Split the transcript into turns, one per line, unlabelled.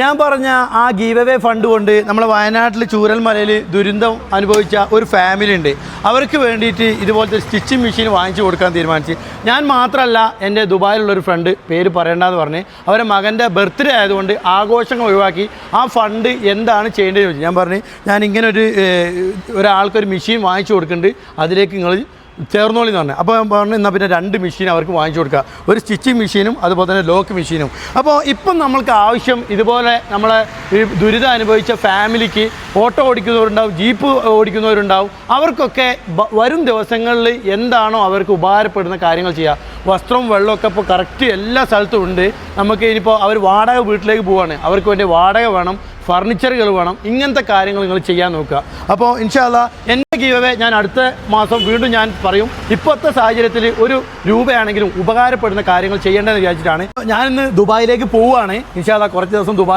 ഞാൻ പറഞ്ഞ ആ ഗീവ് അവേ ഫണ്ട് കൊണ്ട് നമ്മളെ വയനാട്ടിൽ ചൂരൽമലയിൽ ദുരന്തം അനുഭവിച്ച ഒരു ഫാമിലി ഉണ്ട്. അവർക്ക് വേണ്ടിയിട്ട് ഇതുപോലത്തെ സ്റ്റിച്ചിങ് മെഷീൻ വാങ്ങിച്ചു കൊടുക്കാൻ തീരുമാനിച്ചു. ഞാൻ മാത്രമല്ല, എൻ്റെ ദുബായിലുള്ളൊരു ഫ്രണ്ട്, പേര് പറയേണ്ടതെന്ന് പറഞ്ഞ്, അവരുടെ മകൻ്റെ ബർത്ത്ഡേ ആയതുകൊണ്ട് ആഘോഷങ്ങൾ ഒഴിവാക്കി ആ ഫണ്ട് എന്താണ് ചെയ്യേണ്ടതെന്ന് ചോദിച്ചു. ഞാൻ പറഞ്ഞു, ഞാൻ ഇങ്ങനെ ഒരാൾക്കൊരു മെഷീൻ വാങ്ങിച്ചു കൊടുക്കുന്നുണ്ട്, അതിലേക്ക് നിങ്ങൾ ചേർന്നോളി എന്ന് പറഞ്ഞു. അപ്പോൾ പറഞ്ഞു എന്നാൽ പിന്നെ 2 മെഷീൻ അവർക്ക് വാങ്ങിച്ചു കൊടുക്കുക, ഒരു സ്റ്റിച്ചിങ് മെഷീനും അതുപോലെ തന്നെ ലോക്ക് മെഷീനും. അപ്പോൾ ഇപ്പം നമ്മൾക്ക് ആവശ്യം ഇതുപോലെ നമ്മളെ ഈ ദുരിതം അനുഭവിച്ച ഫാമിലിക്ക് ഓട്ടോ ഓടിക്കുന്നവരുണ്ടാവും, ജീപ്പ് ഓടിക്കുന്നവരുണ്ടാവും, അവർക്കൊക്കെ വരും ദിവസങ്ങളിൽ എന്താണോ അവർക്ക് ഉപകാരപ്പെടുന്ന കാര്യങ്ങൾ ചെയ്യുക. വസ്ത്രവും വെള്ളമൊക്കെ ഇപ്പോൾ കറക്റ്റ് എല്ലാ സ്ഥലത്തും ഉണ്ട്. നമുക്ക് ഇനിയിപ്പോൾ അവർ വാടക വീട്ടിലേക്ക് പോവുകയാണ്, അവർക്ക് വേണ്ടി വാടക വേണം, ഫർണിച്ചറുകൾ വേണം, ഇങ്ങനത്തെ കാര്യങ്ങൾ നിങ്ങൾ ചെയ്യാൻ നോക്കുക. അപ്പോൾ ഇൻഷാ അല്ലാഹ് എൻ്റെ ഗീവ് അവേ ഞാൻ അടുത്ത മാസം വീണ്ടും ഞാൻ പറയും. ഇപ്പോഴത്തെ സാഹചര്യത്തിൽ ഒരു രൂപയാണെങ്കിലും ഉപകാരപ്പെടുന്ന കാര്യങ്ങൾ ചെയ്യേണ്ടതെന്ന് വിചാരിച്ചിട്ടാണ് ഞാനിന്ന് ദുബായിലേക്ക് പോവുകയാണ്. ഇൻഷാ അല്ലാഹ് കുറച്ച് ദിവസം ദുബായിൽ